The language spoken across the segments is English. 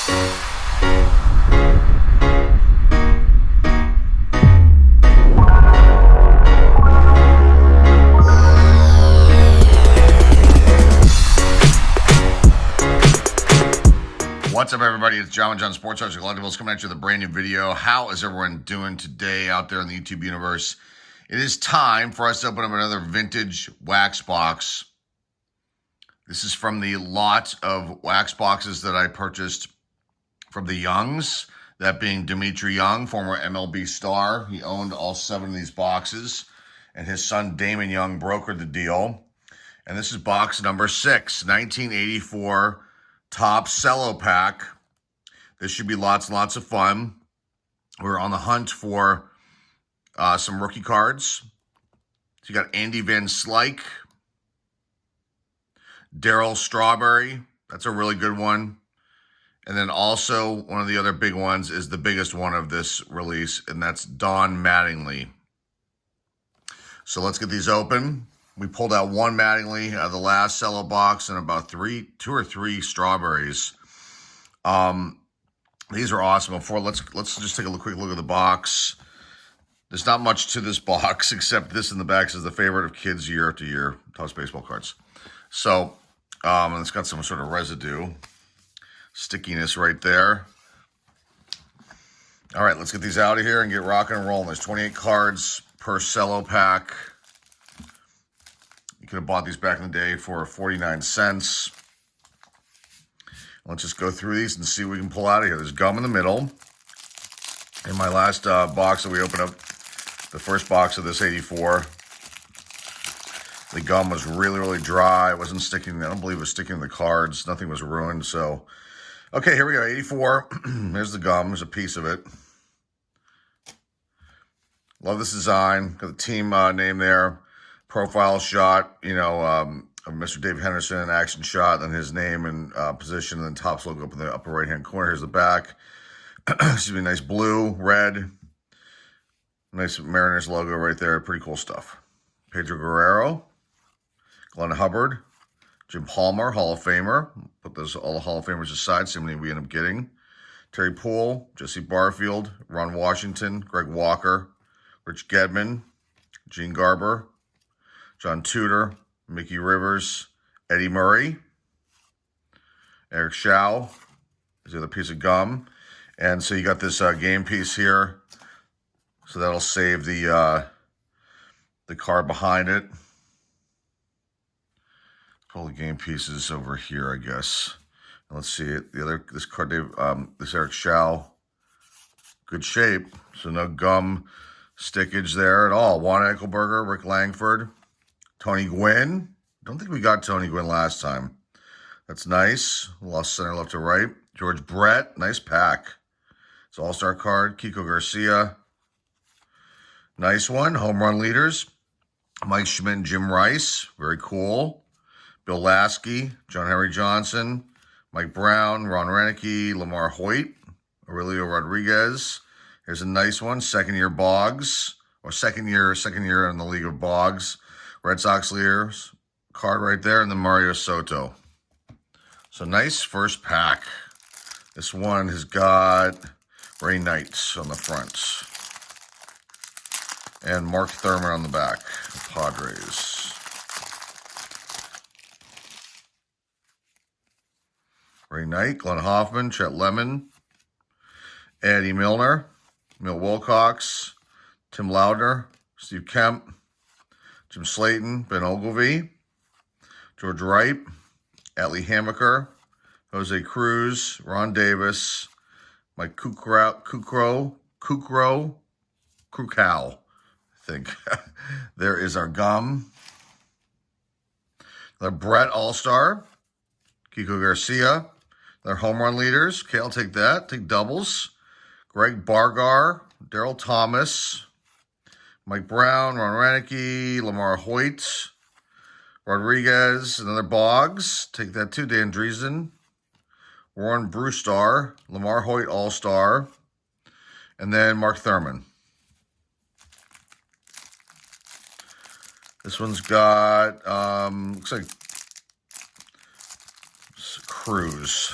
What's up, everybody? It's John Sports Stars Collectibles coming at you with a brand new video. How is everyone doing today out there in the YouTube universe? It is time for us to open up another vintage wax box. This is from the lot of wax boxes that I purchased from the Youngs, that being Dmitri Young, former MLB star. He owned all 7 of these boxes, and his son Damon Young brokered the deal. And this is box number 6, 1984 Top Cello pack. This should be lots and lots of fun. We're on the hunt for some rookie cards. So you got Andy Van Slyke, Darryl Strawberry. That's a really good one. And then also one of the other big ones is the biggest one of this release, and that's Don Mattingly. So let's get these open. We pulled out one Mattingly out of the last Cello box and about 2 or 3 strawberries. These are awesome. Before let's just take a quick look at the box. There's not much to this box except this in the back says the favorite of kids year after year, Topps baseball cards. So it's got some sort of residue, stickiness right there. All right, let's get these out of here and get rocking and rolling. There's 28 cards per Cello pack. You could have bought these back in the day for 49 cents. Let's just go through these and see what we can pull out of here. There's gum in the middle. In my last box that we opened up, the first box of this 84, the gum was really, really dry. It wasn't sticking. I don't believe it was sticking to the cards. Nothing was ruined. So, okay, here we go. 84. There's the gum. There's a piece of it. Love this design. Got the team name there. Profile shot, you know, Mr. Dave Henderson, action shot, then his name and position, and then Topps logo up in the upper right-hand corner. Here's the back. Excuse me, nice blue, red. Nice Mariners logo right there. Pretty cool stuff. Pedro Guerrero, Glenn Hubbard, Jim Palmer, Hall of Famer. Put those all the Hall of Famers aside, see how many we end up getting. Terry Poole, Jesse Barfield, Ron Washington, Greg Walker, Rich Gedman, Gene Garber, John Tudor, Mickey Rivers, Eddie Murray, Eric Shaw is the other piece of gum. And so you got this game piece here. So that'll save the card behind it. Pull the game pieces over here, I guess. And let's see it. This card, this Eric Shaw, good shape. So no gum stickage there at all. Juan Eckelberger, Rick Langford, Tony Gwynn. Don't think we got Tony Gwynn last time. That's nice. Lost center left to right. George Brett. Nice pack. It's an all-star card. Kiko Garcia. Nice one. Home run leaders. Mike Schmidt and Jim Rice. Very cool. Bill Lasky. John Henry Johnson. Mike Brown. Ron Renicky. Lamar Hoyt. Aurelio Rodriguez. Here's a nice one. Second-year Boggs. Or second year in the League of Boggs. Red Sox leaders card right there, and then Mario Soto. So nice first pack. This one has got Ray Knight on the front. And Mark Thurman on the back. The Padres. Ray Knight, Glenn Hoffman, Chet Lemon, Eddie Milner, Milt Wilcox, Tim Loudner, Steve Kemp, Jim Slayton, Ben Ogilvy, George Wright, Atlee Hammaker, Jose Cruz, Ron Davis, Mike Kukrow, I think. There is our gum. The Brett All-Star, Kiko Garcia, their home run leaders. Okay, I'll take that. Take doubles. Greg Bargar, Daryl Thomas, Mike Brown, Ron Renicky, Lamar Hoyt, Rodriguez, another Boggs. Take that too. Dan Driesen, Warren Brewstar, Lamar Hoyt All-Star, and then Mark Thurman. This one's got, looks like Cruz.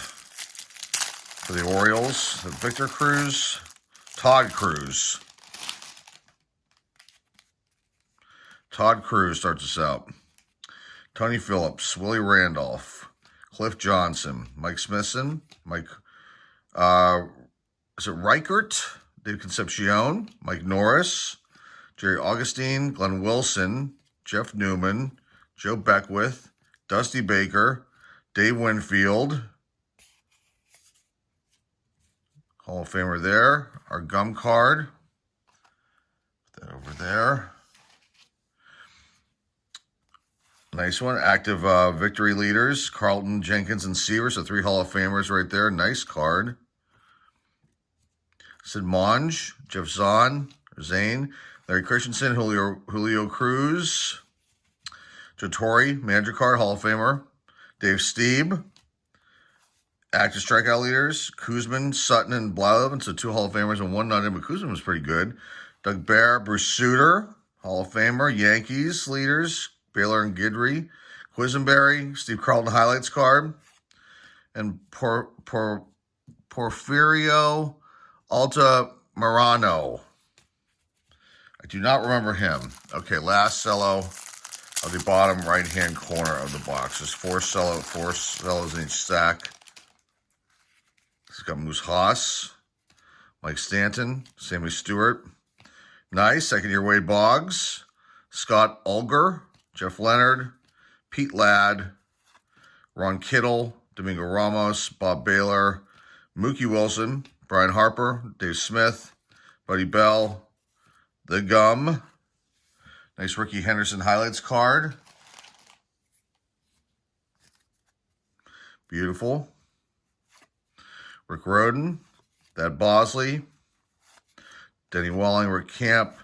For the Orioles, Victor Cruz, Todd Cruz. Todd Cruz starts us out. Tony Phillips, Willie Randolph, Cliff Johnson, Mike Smithson, is it Reichert? Dave Concepcion, Mike Norris, Jerry Augustine, Glenn Wilson, Jeff Newman, Joe Beckwith, Dusty Baker, Dave Winfield, Hall of Famer there. Our gum card. Put that over there. Nice one. Active victory leaders. Carlton, Jenkins, and Seaver. So 3 Hall of Famers right there. Nice card. Sid Monge, Jeff Zahn, Larry Christensen, Julio Cruz, Joe Torre, manager card, Hall of Famer. Dave Stieb. Active strikeout leaders, Kuzman, Sutton, and Blyleven. So 2 Hall of Famers and 1 not in, but Kuzman was pretty good. Doug Bear, Bruce Sutter, Hall of Famer. Yankees leaders, Baylor and Guidry. Quisenberry, Steve Carlton highlights card. And Porfirio Altamirano. I do not remember him. Okay, last cello of the bottom right-hand corner of the box. There's 4 cellos in each stack. He's got Moose Haas, Mike Stanton, Sammy Stewart. Nice. Second-year Wade Boggs, Scott Ulger, Jeff Leonard, Pete Ladd, Ron Kittle, Domingo Ramos, Bob Baylor, Mookie Wilson, Brian Harper, Dave Smith, Buddy Bell, The Gum. Nice Ricky Henderson highlights card. Beautiful. Rick Rhoden, Thad Bosley, Denny Walling, Rick Camp.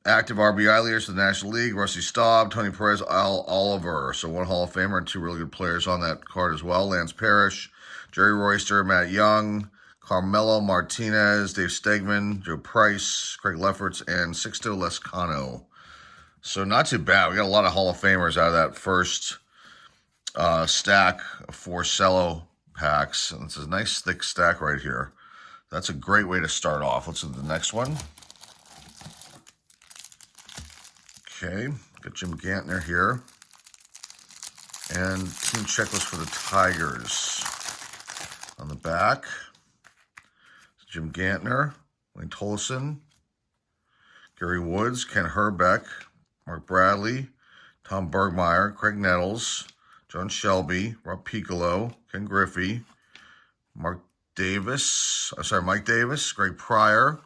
Active RBI leaders for the National League, Rusty Staub, Tony Perez, Al Oliver. So 1 Hall of Famer and 2 really good players on that card as well. Lance Parrish, Jerry Royster, Matt Young, Carmelo Martinez, Dave Stegman, Joe Price, Craig Lefferts, and Sixto Lescano. So not too bad. We got a lot of Hall of Famers out of that first stack of 4 cello packs. And it's a nice thick stack right here. That's a great way to start off. Let's do the next one. Okay, got Jim Gantner here. And team checklist for the Tigers. On the back, Jim Gantner, Wayne Tolleson, Gary Woods, Ken Herbeck, Mark Bradley, Tom Bergmeyer, Craig Nettles, John Shelby, Rob Piccolo, Ken Griffey, Mike Davis, Greg Pryor,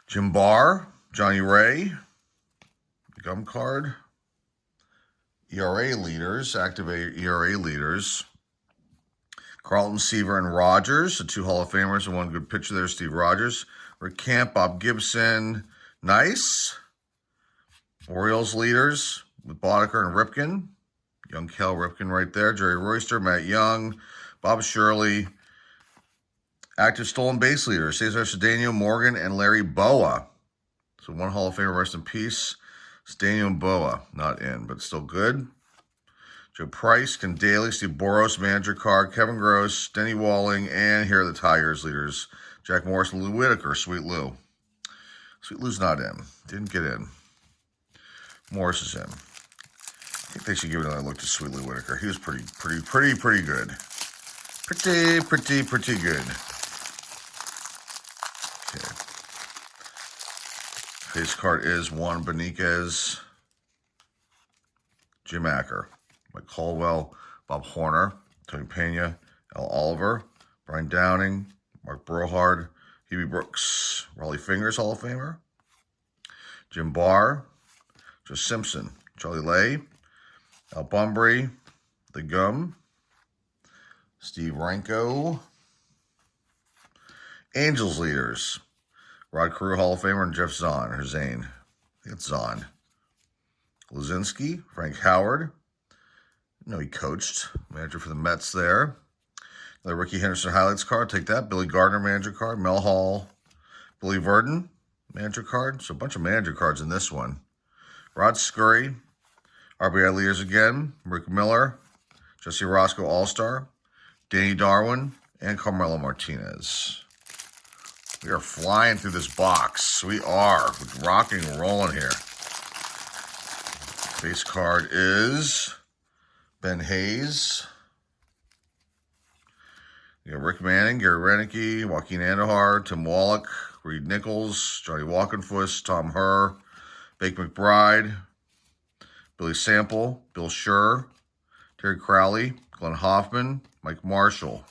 Jim Barr, Johnny Ray, gum card, ERA leaders, active ERA leaders, Carlton, Seaver, and Rogers, the 2 Hall of Famers and 1 good pitcher there, Steve Rogers. Rick Camp, Bob Gibson, nice. Orioles leaders with Boddicker and Ripken. Young Cal Ripken right there. Jerry Royster, Matt Young, Bob Shirley. Active stolen base leaders, Cesar Cedeno, Morgan, and Larry Boa. So 1 Hall of Famer, rest in peace. Cedeno and Boa, not in, but still good. Joe Price, Ken Daly, Steve Boros, manager card, Kevin Gross, Denny Walling, and here are the Tigers leaders. Jack Morris and Lou Whitaker, Sweet Lou. Sweet Lou's not in. Didn't get in. Morris is in. I think they should give another look to Sweet Lou Whitaker. He was pretty good. Pretty good. Okay. Face card is Juan Beniquez, Jim Acker, Mike Caldwell, Bob Horner, Tony Pena, Al Oliver, Brian Downing, Mark Brohard, Hubie Brooks, Raleigh Fingers, Hall of Famer, Jim Barr, Joe Simpson, Charlie Lay, Al Bunbury, The Gum, Steve Ranko, Angels leaders, Rod Carew, Hall of Famer, and Jeff Zahn, or Zane. I think it's Zahn. Luzinski, Frank Howard. No, he coached. Manager for the Mets there. Another Ricky Henderson highlights card. Take that. Billy Gardner, manager card. Mel Hall. Billy Verdon, manager card. So a bunch of manager cards in this one. Rod Scurry. RBI leaders again. Rick Miller. Jesse Roscoe, All-Star. Danny Darwin, and Carmelo Martinez. We are flying through this box. We are rocking and rolling here. Base card is Ben Hayes. You got Rick Manning, Gary Renicky, Joaquin Andahar, Tim Wallach, Reed Nichols, Johnny Walkenfuss, Tom Herr, Bake McBride, Billy Sample, Bill Scherr, Terry Crowley, Glenn Hoffman, Mike Marshall.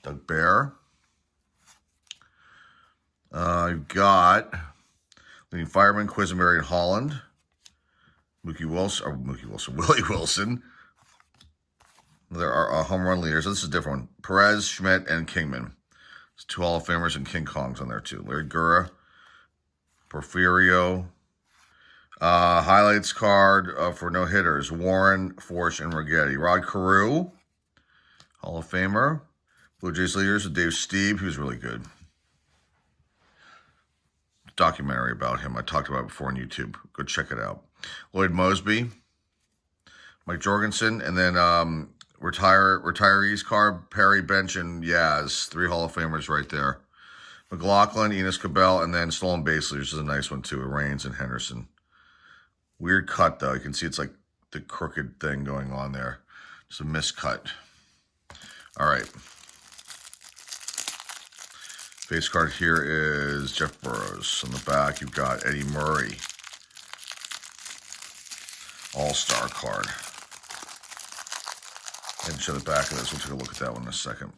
Doug Bear. You've got leading fireman, Quisenberry and Holland. Willie Wilson. There are home run leaders. This is a different one. Perez, Schmidt, and Kingman. There's 2 Hall of Famers and King Kongs on there too. Larry Gura, Porfirio. Highlights card for no hitters. Warren, Forsch, and Righetti. Rod Carew, Hall of Famer. Blue Jays leaders with Dave Stieb. He was really good. Documentary about him. I talked about it before on YouTube. Go check it out. Lloyd Mosby, Mike Jorgensen, and then retirees card, Perry, Bench, and Yaz. 3 Hall of Famers right there. McLaughlin, Enos Cabell, and then stolen base leaders is a nice one too. Raines and Henderson. Weird cut though. You can see it's like the crooked thing going on there. It's a miscut. All right. Base card here is Jeff Burrows. On the back, you've got Eddie Murray. All-Star card. And show the back of this. We'll take a look at that one in a second.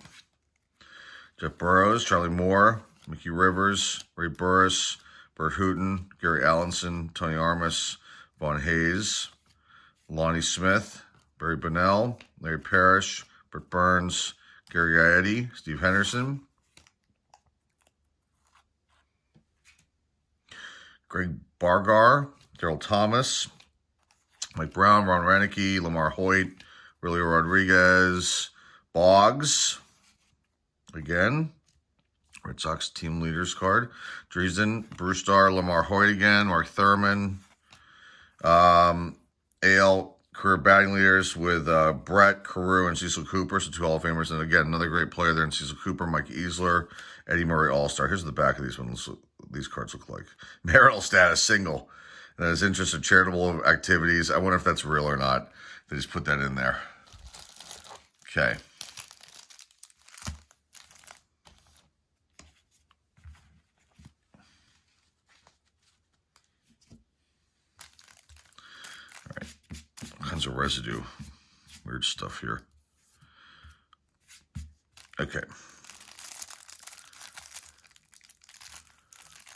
Jeff Burrows, Charlie Moore, Mickey Rivers, Ray Burris, Bert Hooton, Gary Allenson, Tony Armas, Vaughn Hayes, Lonnie Smith, Barry Bonnell, Larry Parrish, Bert Burns, Gary Gaetti, Steve Henderson, Greg Bargar, Daryl Thomas, Mike Brown, Ron Renicky, Lamar Hoyt, Willie Rodriguez, Boggs, again, Red Sox team leaders card, Dresden, Bruce Starr, Lamar Hoyt again, Mark Thurman, AL career batting leaders with Brett, Carew, and Cecil Cooper, so 2 Hall of Famers, and again, another great player there in Cecil Cooper, Mike Easler, Eddie Murray, All-Star. Here's the back of these ones. These cards look like. Marital status, single. And his interest in charitable activities. I wonder if that's real or not. They just put that in there. Okay. All right. All kinds of residue. Weird stuff here. Okay.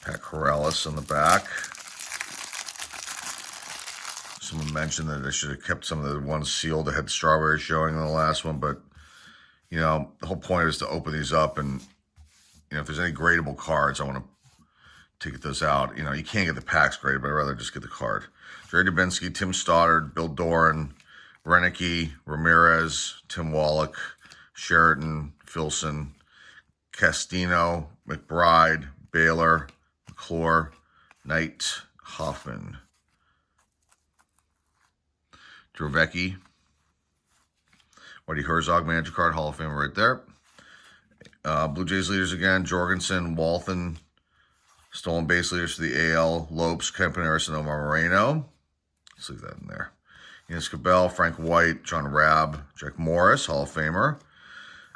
Pat Corrales on the back. Someone mentioned that I should have kept some of the ones sealed that had strawberry showing in the last one, but, you know, the whole point is to open these up, and, you know, if there's any gradable cards, I want to take those out. You know, you can't get the packs graded, but I'd rather just get the card. Jerry Dubinsky, Tim Stoddard, Bill Doran, Renicky, Ramirez, Tim Wallach, Sheraton, Filson, Castino, McBride, Baylor, McClure, Knight, Hoffman, Dravecki, Whitey Herzog, manager card, Hall of Fame right there. Blue Jays leaders again, Jorgensen, Walton, stolen base leaders for the AL, Lopes, Kempenaris, and Omar Moreno. Let's leave that in there. Enos Cabell, Frank White, John Rabb, Jack Morris, Hall of Famer.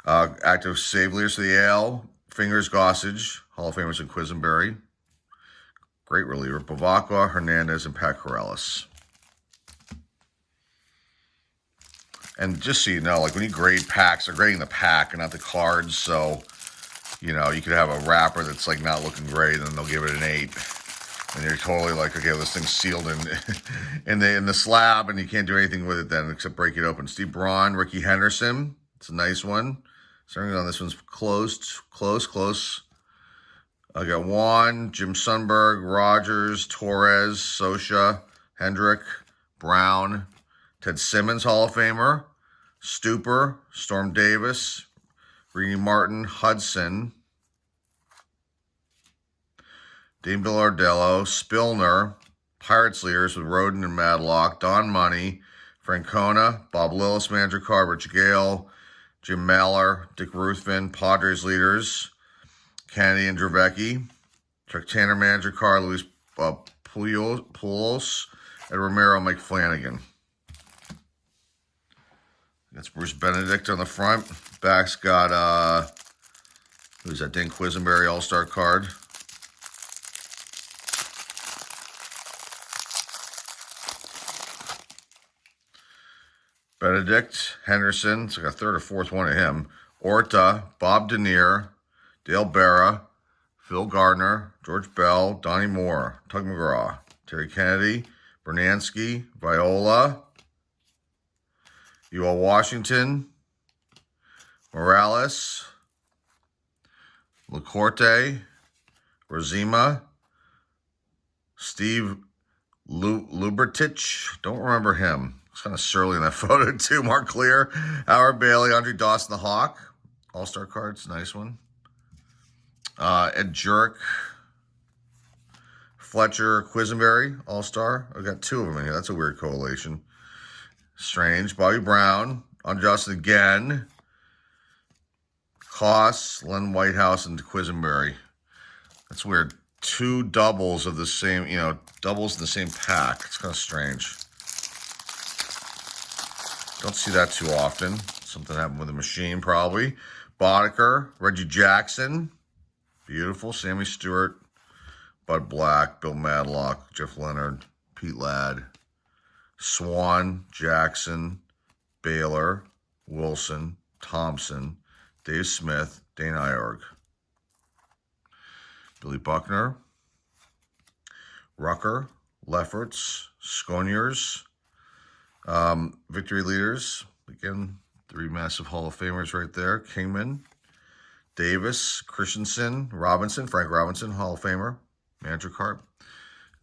Active save leaders for the AL, Fingers, Gossage, Hall of Famers, and Quisenberry. Great reliever, Bavacqua, Hernandez, and Pat Corrales. And just so you know, like when you grade packs, they're grading the pack and not the cards. So, you know, you could have a wrapper that's like not looking great, and they'll give it an 8. And you're totally like, okay, well, this thing's sealed in the slab, and you can't do anything with it then except break it open. Steve Braun, Ricky Henderson. It's a nice one. Starting on this one's close. I got Juan, Jim Sundberg, Rogers, Torres, Sosha, Hendrick, Brown, Ted Simmons, Hall of Famer, Stuper, Storm Davis, Reedy Martin, Hudson, Dane Billardello, Spillner, Pirates leaders with Roden and Madlock, Don Money, Francona, Bob Lillis, manager card, Rich Gale, Jim Maller, Dick Ruthven, Padres leaders, Kennedy and Dravecki, Chuck Tanner, manager card, Luis Poulos, and Romero, Mike Flanagan. That's Bruce Benedict on the front. Back's got, who's that? Dan Quisenberry All-Star card. Benedict, Henderson, it's like a third or fourth one of him. Orta, Bob Denier, Dale Berra, Phil Gardner, George Bell, Donnie Moore, Tug McGraw, Terry Kennedy, Bernansky, Viola, UL Washington, Morales, LaCorte, Rosima, Steve Lubertich, don't remember him. It's kind of surly in that photo too. Mark Clear, Howard Bailey, Andre Dawson the Hawk, All-Star cards, nice one. Ed Jurek, Fletcher, Quisenberry, All-Star. I've got two of them in here. That's a weird correlation. Strange. Bobby Brown, Unjust again. Koss, Len Whitehouse, and Quisenberry. That's weird. Two doubles of the same, doubles in the same pack. It's kind of strange. Don't see that too often. Something happened with the machine, probably. Boddicker, Reggie Jackson. Beautiful. Sammy Stewart, Bud Black, Bill Madlock, Jeff Leonard, Pete Ladd, Swan, Jackson, Baylor, Wilson, Thompson, Dave Smith, Dane Iorg, Billy Buckner, Rucker, Lefferts, Sconiers, Victory Leaders. Again, three massive Hall of Famers right there. Kingman, Davis, Christensen, Robinson, Frank Robinson, Hall of Famer, manager card.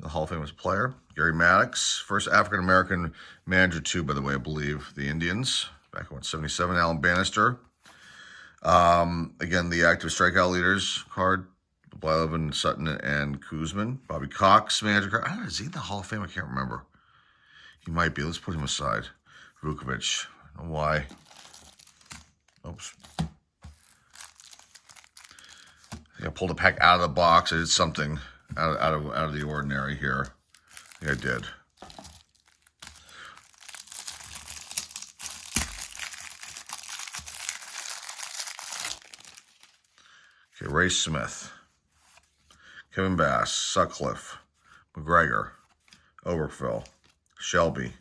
The Hall of Fame was a player. Gary Maddox, first African-American manager too, by the way, I believe. The Indians, back in 77. Alan Bannister. Again, the active strikeout leaders card. Blyleven, Sutton, and Kuzman. Bobby Cox, manager card. I don't know, is he in the Hall of Fame? I can't remember. He might be. Let's put him aside. Vukovic. I don't know why. Oops. I think I pulled a pack out of the box. I did something out of the ordinary here. I think I did. Okay, Ray Smith, Kevin Bass, Sutcliffe, McGregor, Oberkville, Shelby,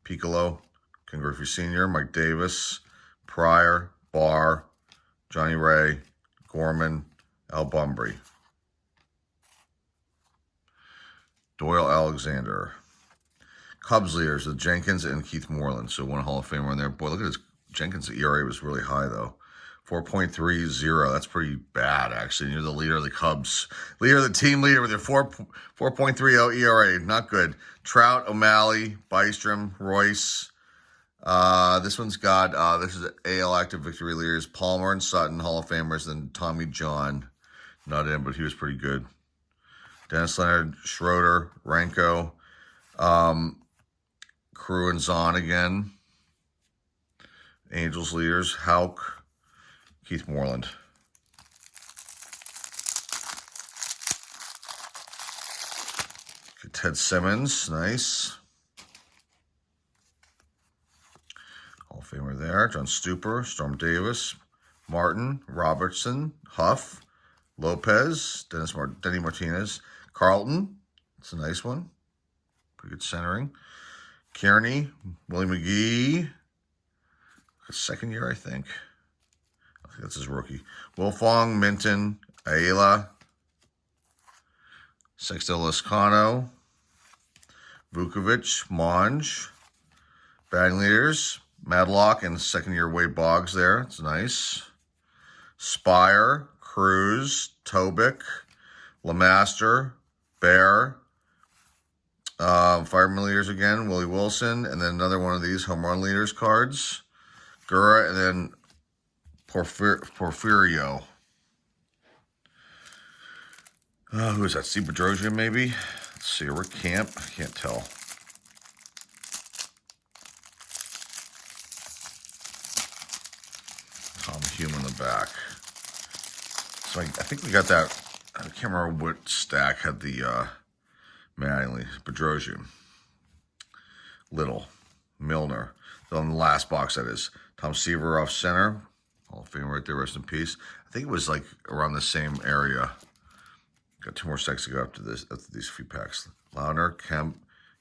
Piccolo, Ken Griffey Sr., Mike Davis, Pryor, Barr, Johnny Ray, Gorman, Al Bumbry, Doyle Alexander. Cubs leaders with Jenkins and Keith Moreland. So one Hall of Famer in there. Boy, look at his Jenkins' ERA was really high though. 4.30. That's pretty bad, actually. And you're the leader of the Cubs. Leader of the team leader with your 4.30 ERA. Not good. Trout, O'Malley, Bystrom, Royce. This one's got, this is AL active victory leaders. Palmer and Sutton, Hall of Famers. Then Tommy John. Not in, but he was pretty good. Dennis Leonard, Schroeder, Ranko. Crew and Zahn again. Angels leaders. Houck. Keith Moreland. Ted Simmons, nice. Hall of Famer there. John Stuper, Storm Davis, Martin, Robertson, Huff, Lopez, Denny Martinez, Carlton. It's a nice one. Pretty good centering. Kearney, Willie McGee. Second year, I think. That's his rookie. Wilfong, Minton, Ayala, Sexto Lascano, Vukovic, Monge, batting leaders, Madlock, and second-year Wade Boggs there. It's nice. Spire, Cruz, Tobic, Lemaster, Bear, fireman leaders again, Willie Wilson, and then another one of these home run leaders cards. Gura, and then Porfirio. Who is that? Steve Bedrosian, maybe? Let's see. Rick Camp. I can't tell. Hume in the back. So I think we got that. I can't remember what stack had the Mattingly, Bedrosian, Little, Milner. On the last box, that is. Tom Seaver off center. Hall of Fame right there, rest in peace. I think it was like around the same area. Got 2 more stacks to go after these few packs. Laudner, Kemp,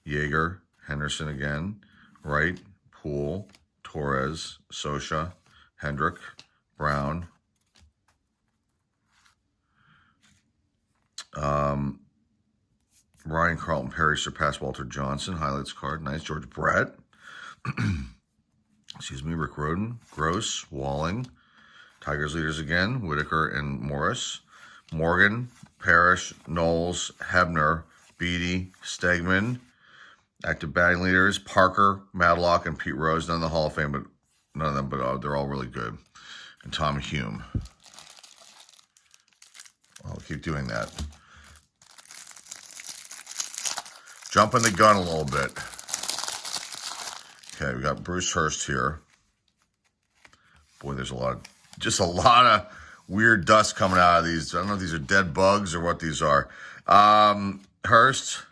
Yeager, Henderson again, Wright, Poole, Torres, Sosha, Hendrick, Brown. Ryan Carlton Perry surpassed Walter Johnson. Highlights card. Nice. George Brett. Excuse me. Rick Roden. Gross. Walling. Tigers leaders again. Whitaker and Morris. Morgan. Parrish. Knowles. Hebner. Beatty. Stegman. Active batting leaders. Parker, Madlock, and Pete Rose. None in the Hall of Fame, but none of them, but they're all really good. And Tom Hume. I'll keep doing that. Jumping the gun a little bit. Okay, we got Bruce Hurst here. Boy, there's just a lot of weird dust coming out of these. I don't know if these are dead bugs or what these are. Hurst,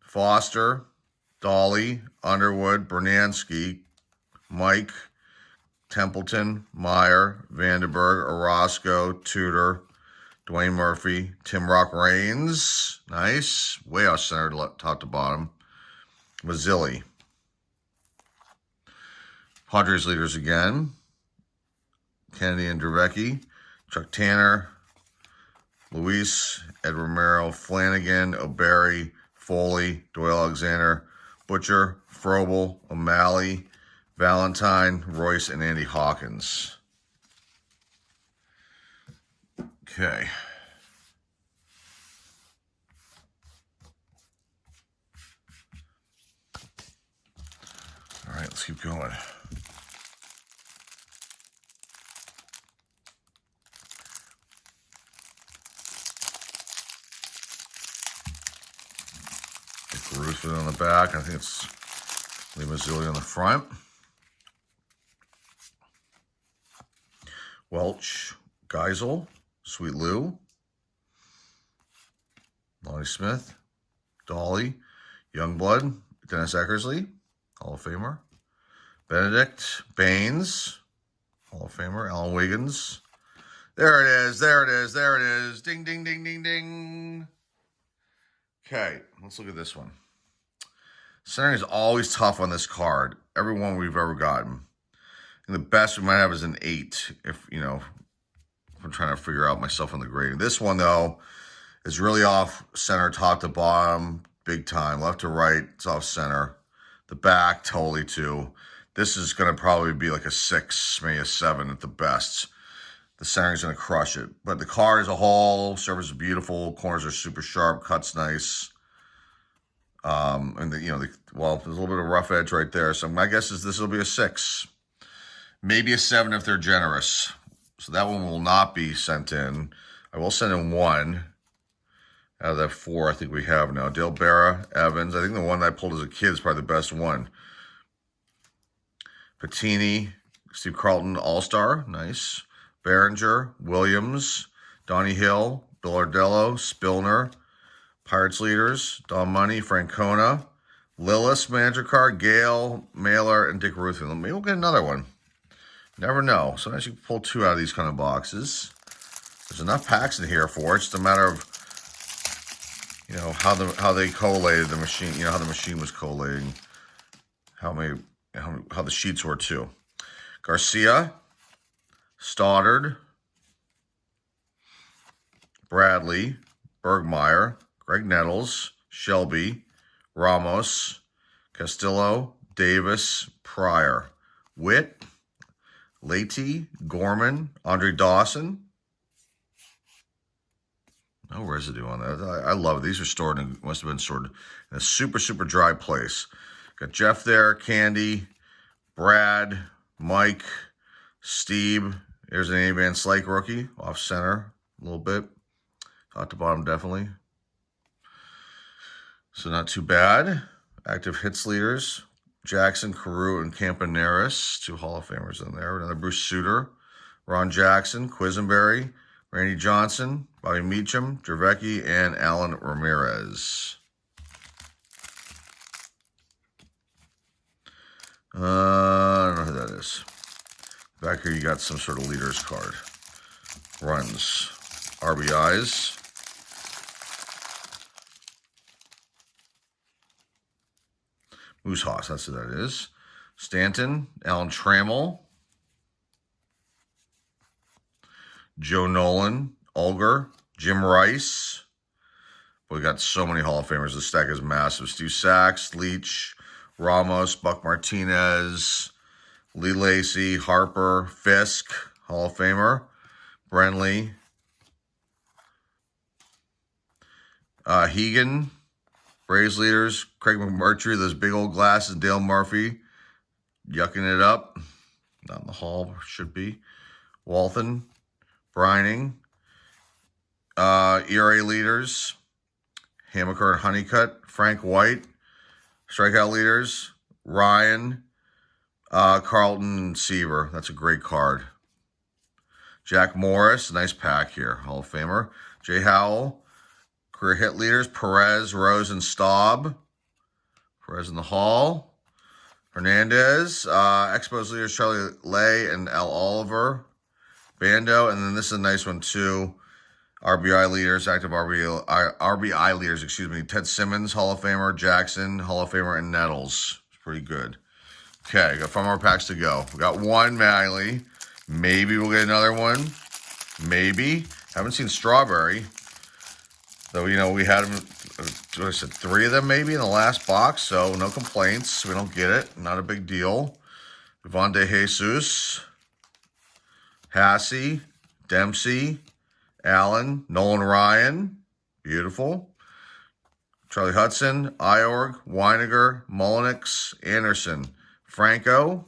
Foster, Dolly, Underwood, Bernansky, Mike, Templeton, Meyer, Vandenberg, Orozco, Tudor, Dwayne Murphy, Tim Rock Raines, nice, way off center, top to bottom, Mazzilli. Padres leaders again, Kennedy and Dravecki, Chuck Tanner, Luis, Ed Romero, Flanagan, O'Barry, Foley, Doyle Alexander, Butcher, Frobel, O'Malley, Valentine, Royce, and Andy Hawkins. Okay. All right, let's keep going. Roosevelt on the back. I think it's Lee Mazzilli on the front. Welch, Geisel, Sweet Lou, Lonnie Smith, Dolly, Youngblood, Dennis Eckersley, Hall of Famer, Benedict, Baines, Hall of Famer, Alan Wiggins. There it is, there it is, there it is. Ding, ding, ding, ding, ding. Okay, let's look at this one. Centering is always tough on this card. Every one we've ever gotten. And the best we might have is an 8, if I'm trying to figure out myself on the grading. This one, though, is really off center, top to bottom, big time. Left to right, it's off center. The back, totally too. This is going to probably be like a 6, maybe a 7 at the best. The centering's going to crush it. But the card as a whole, surface is beautiful. Corners are super sharp. Cut's nice. And there's a little bit of rough edge right there. So my guess is this will be a 6. Maybe a 7 if they're generous. So that one will not be sent in. I will send in 1 out of that 4 I think we have now. Dale Barra, Evans. I think the one that I pulled as a kid is probably the best one. Patini, Steve Carlton, All-Star. Nice. Behringer, Williams, Donnie Hill, Bill Ardello, Spillner, Pirates leaders, Don Money, Francona, Lillis, manager card, Gale, Mailer, and Dick Ruthven. Maybe we'll get another one. Never know. Sometimes you can pull 2 out of these kind of boxes. There's enough packs in here for it. It's just a matter of, how they collated the machine. How the machine was collating. How the sheets were too. Garcia, Stoddard, Bradley, Bergmeyer, Greg Nettles, Shelby, Ramos, Castillo, Davis, Pryor, Witt, Leite, Gorman, Andre Dawson. No residue on that. I love it. These are must have been stored in a super, super dry place. Got Jeff there, Candy, Brad, Mike, Steve. There's an A. Van Slyke rookie, off center a little bit. Top to bottom, definitely. So not too bad. Active hits leaders. Jackson, Carew, and Campaneris. 2 Hall of Famers in there. Another Bruce Sutter. Ron Jackson, Quisenberry, Randy Johnson, Bobby Meacham, Dravecki, and Alan Ramirez. I don't know who that is. Back here you got some sort of leaders card. Runs. RBIs. Moose Haas, that's who that is. Stanton, Alan Trammell, Joe Nolan, Ulger, Jim Rice. We got so many Hall of Famers. The stack is massive. Stu Sachs, Leach, Ramos, Buck Martinez, Lee Lacy, Harper, Fisk, Hall of Famer, Brenly, Hegan, Braves leaders, Craig McMurtry, those big old glasses, Dale Murphy, yucking it up. Not in the hall, should be. Walton, Brining, ERA leaders, Hamaker and Honeycutt, Frank White, strikeout leaders, Ryan, Carlton, and Seaver. That's a great card. Jack Morris, nice pack here, Hall of Famer. Jay Howell, career hit leaders, Perez, Rose, and Staub. Perez in the Hall. Hernandez, Expos leaders, Charlie Lay and Al Oliver. Bando, and then this is a nice one too. RBI leaders, active RBI leaders, excuse me. Ted Simmons, Hall of Famer. Jackson, Hall of Famer, and Nettles. It's pretty good. Okay, got 5 more packs to go. We got one Mattingly. Maybe we'll get another one. Maybe. Haven't seen Strawberry. Though, you know, we had them, what I said, 3 of them maybe in the last box, so no complaints. We don't get it. Not a big deal. Ivan De Jesus, Hassey, Dempsey, Allen, Nolan Ryan, beautiful. Charlie Hudson, Iorg, Weiniger, Mullenix, Anderson, Franco.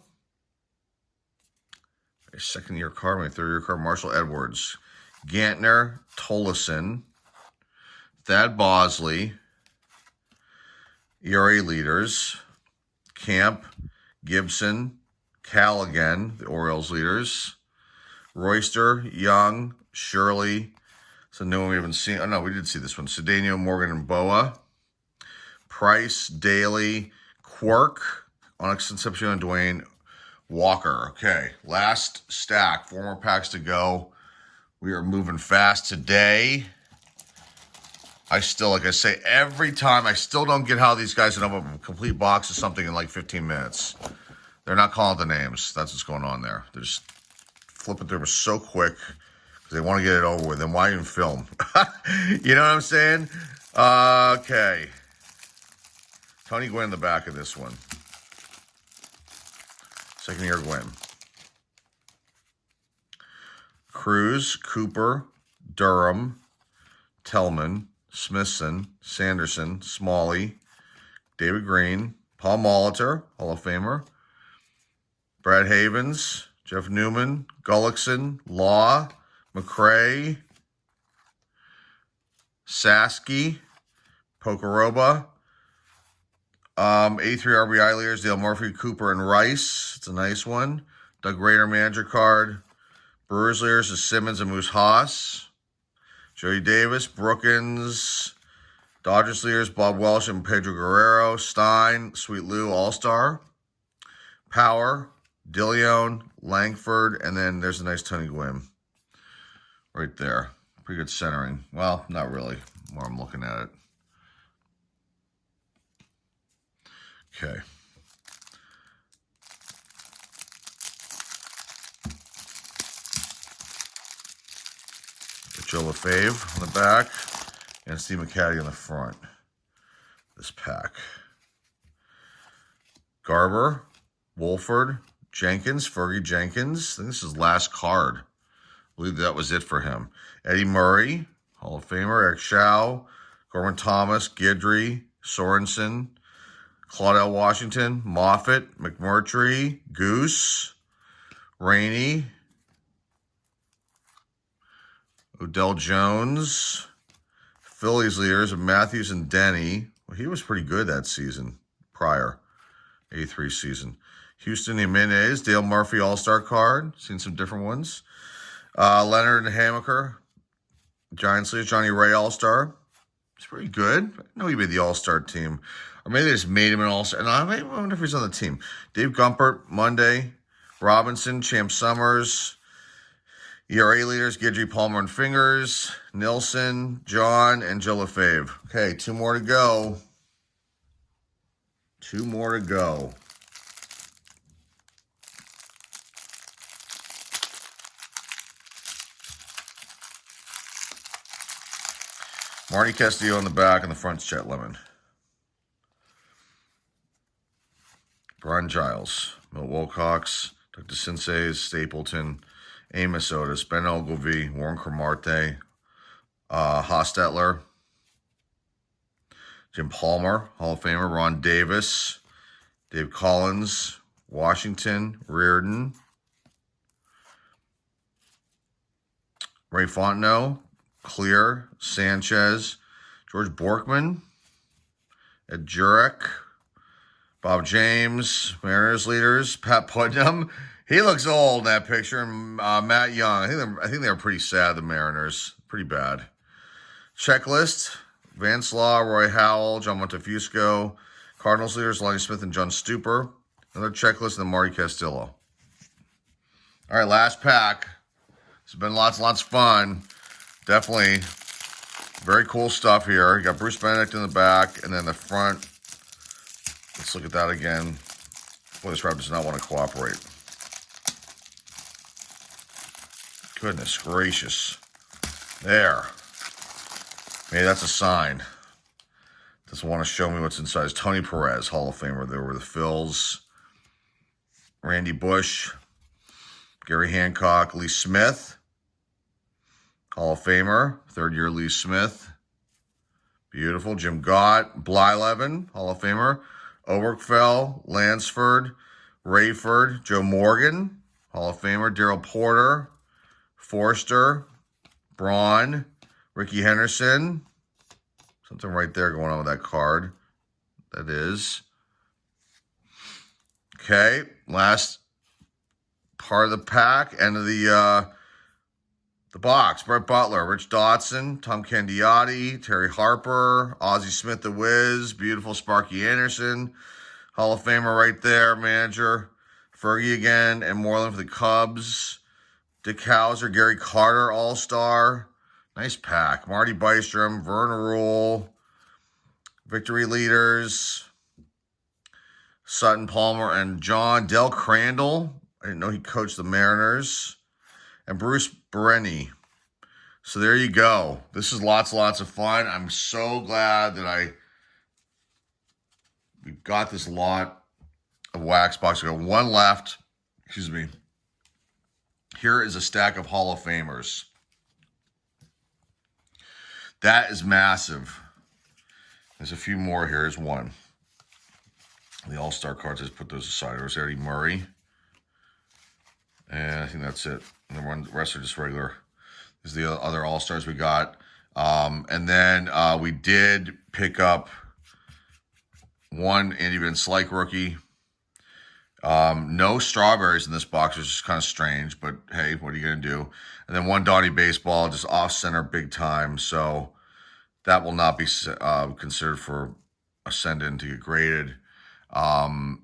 My second-year card, my third-year card, Marshall Edwards, Gantner, Tolleson, Thad Bosley, ERA leaders, Camp, Gibson, Callaghan, the Orioles leaders, Royster, Young, Shirley. It's a new one we haven't seen. Oh, no, we did see this one. Cedeno, Morgan, and Boa. Price, Daly, Quirk, Onyx Concepcion, and Dwayne Walker. Okay, last stack. 4 more packs to go. We are moving fast today. I still, like I say, every time, I still don't get how these guys end up with a complete box of something in like 15 minutes. They're not calling the names. That's what's going on there. They're just flipping through them so quick because they want to get it over with. Then why even film? You know what I'm saying? Okay. Tony Gwynn in the back of this one. Second year Gwynn. Cruz, Cooper, Durham, Tellman, Smithson, Sanderson, Smalley, David Green, Paul Molitor, Hall of Famer, Brad Havens, Jeff Newman, Gullickson, Law, McCray, Sasky, Pocoroba, 83 RBI leaders, Dale Murphy, Cooper, and Rice. It's a nice one. Doug Rader manager card. Brewers leaders is Simmons and Moose Haas. Joey Davis, Brookins, Dodgers leaders, Bob Welsh and Pedro Guerrero, Stein, Sweet Lou, All-Star, Power, DeLeon, Langford, and then there's a nice Tony Gwynn right there. Pretty good centering. Well, not really, more I'm looking at it. Okay. Joe LaFave on the back and Steve McCaddy on the front. This pack. Garber, Wolford, Jenkins, Fergie Jenkins. I think this is his last card. I believe that was it for him. Eddie Murray, Hall of Famer. Eric Schau, Gorman Thomas, Guidry, Sorensen, Claudel Washington, Moffitt, McMurtry, Goose, Rainey, Odell Jones, Phillies leaders of Matthews and Denny. Well, he was pretty good that season prior. 83 season. Houston Jimenez, Dale Murphy All-Star card. Seen some different ones. Leonard Hamaker, Giants leader, Johnny Ray All-Star. It's pretty good. I know he made the All-Star team. Or maybe they just made him an All-Star. And I wonder if he's on the team. Dave Gumpert, Monday. Robinson, Champ Summers. ERA leaders, Guidry, Palmer, and Fingers. Nilsson, John, and Joe LaFave. Okay, 2 more to go. 2 more to go. Marty Castillo on the back, and the front's Chet Lemon. Brian Giles, Milt Wilcox, Dr. Sensei's, Stapleton, Amos Otis, Ben Ogilvy, Warren Cromartie, Hostetler, Jim Palmer, Hall of Famer, Ron Davis, Dave Collins, Washington, Reardon, Ray Fontenot, Clear, Sanchez, George Borkman, Ed Jurek, Bob James, Mariners leaders, Pat Putnam. He looks old in that picture. And Matt Young. I think they were pretty sad, the Mariners. Pretty bad. Checklist, Vance Law, Roy Howell, John Montefusco, Cardinals leaders, Lonnie Smith and John Stuper. Another checklist, and then Marty Castillo. All right, last pack. It's been lots of fun. Definitely very cool stuff here. You got Bruce Benedict in the back, and then the front. Let's look at that again. Boy, this wrap does not want to cooperate. Goodness gracious. There. Maybe that's a sign. Doesn't want to show me what's inside. It's Tony Perez, Hall of Famer. There were the Phils. Randy Bush. Gary Hancock. Lee Smith. Hall of Famer. 3rd year Lee Smith. Beautiful. Jim Gott. Blyleven, Hall of Famer. Oberkfell. Lansford. Rayford. Joe Morgan, Hall of Famer. Darrell Porter. Forster. Braun. Ricky Henderson. Something right there going on with that card. That is. Okay. Last part of the pack. End of the box. Brett Butler, Rich Dotson, Tom Candiotti, Terry Harper, Ozzie Smith the Wiz, beautiful Sparky Anderson, Hall of Famer right there, manager, Fergie again, and Moreland for the Cubs, Dick Hauser, Gary Carter, All-Star, nice pack, Marty Bystrom, Vern Rule, victory leaders, Sutton, Palmer, and John, Del Crandall, I didn't know he coached the Mariners, and Bruce Bereni. So there you go. This is lots of fun. I'm so glad that we got this lot of wax box. We got 1 left. Excuse me. Here is a stack of Hall of Famers. That is massive. There's a few more here. Here's one. The All-Star cards, I just put those aside. There's Eddie Murray. And I think that's it. And the rest are just regular. These are the other All-Stars we got. And then we did pick up one Andy Van Slyke rookie. No strawberries in this box, which is kind of strange. But, hey, what are you going to do? And then one Donnie Baseball, just off-center big time. So that will not be considered for a send-in to get graded. But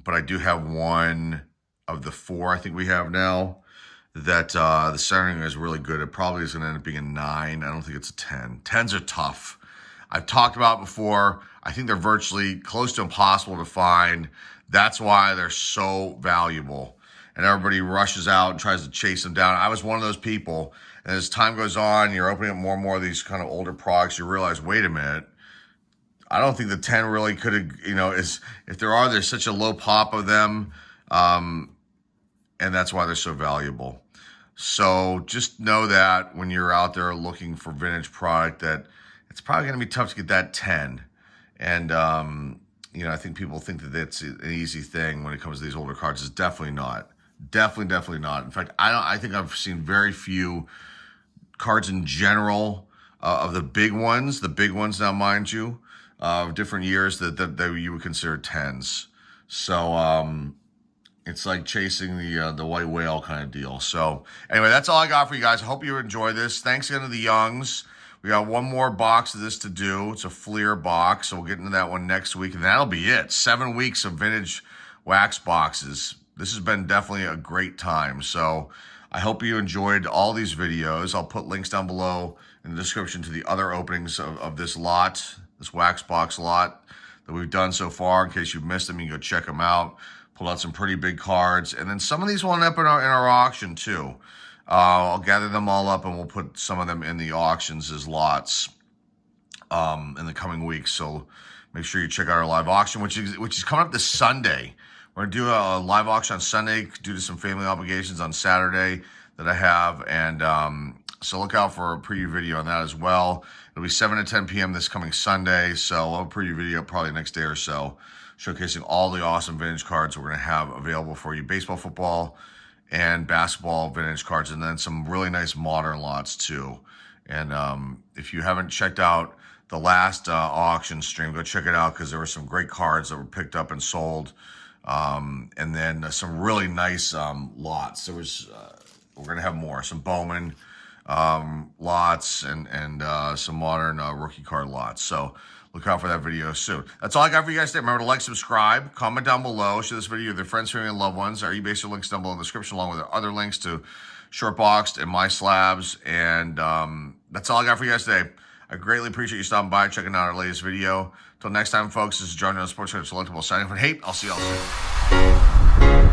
I do have one of the 4 I think we have now that the centering is really good. It probably is going to end up being a 9. I don't think it's a 10. 10s are tough. I've talked about it before. I think they're virtually close to impossible to find. That's why they're so valuable. And everybody rushes out and tries to chase them down. I was one of those people. And as time goes on, you're opening up more and more of these kind of older products. You realize, wait a minute. I don't think the 10 really could have, if there's such a low pop of them. And that's why they're so valuable. So just know that when you're out there looking for vintage product, that it's probably going to be tough to get that 10. And, I think people think that that's an easy thing when it comes to these older cards. It's definitely not. Definitely not. In fact, I think I've seen very few cards in general of the big ones now, mind you, of different years that you would consider 10s. So it's like chasing the white whale kind of deal. So anyway, that's all I got for you guys. I hope you enjoy this. Thanks again to the Youngs. We got one more box of this to do. It's a Fleer box, so we'll get into that one next week, and that'll be it. 7 weeks of vintage wax boxes. This has been definitely a great time. So I hope you enjoyed all these videos. I'll put links down below in the description to the other openings of this lot, this wax box lot that we've done so far. In case you've missed them, you can go check them out. Pulled out some pretty big cards, and then some of these will end up in our auction too. I'll gather them all up, and we'll put some of them in the auctions as lots in the coming weeks. So make sure you check out our live auction, which is coming up this Sunday. We're gonna do a live auction on Sunday due to some family obligations on Saturday that I have, and so look out for a preview video on that as well. It'll be 7 to 10 p.m. this coming Sunday, so we'll have a preview video probably next day or so, showcasing all the awesome vintage cards we're going to have available for you. Baseball, football, and basketball vintage cards, and then some really nice modern lots too. And if you haven't checked out the last auction stream, go check it out, because there were some great cards that were picked up and sold. And then some really nice lots. There was, we're going to have more, some Bowman lots and some modern rookie card lots. So look out for that video soon. That's all I got for you guys today. Remember to like, subscribe, comment down below, share this video with your friends, family, and loved ones. Our eBay links down below in the description, along with other links to Shortboxed and My Slabs. And that's all I got for you guys today. I greatly appreciate you stopping by, checking out our latest video. Until next time, folks, this is John on Sports Credit Selectable signing off. Hey, I'll see y'all soon.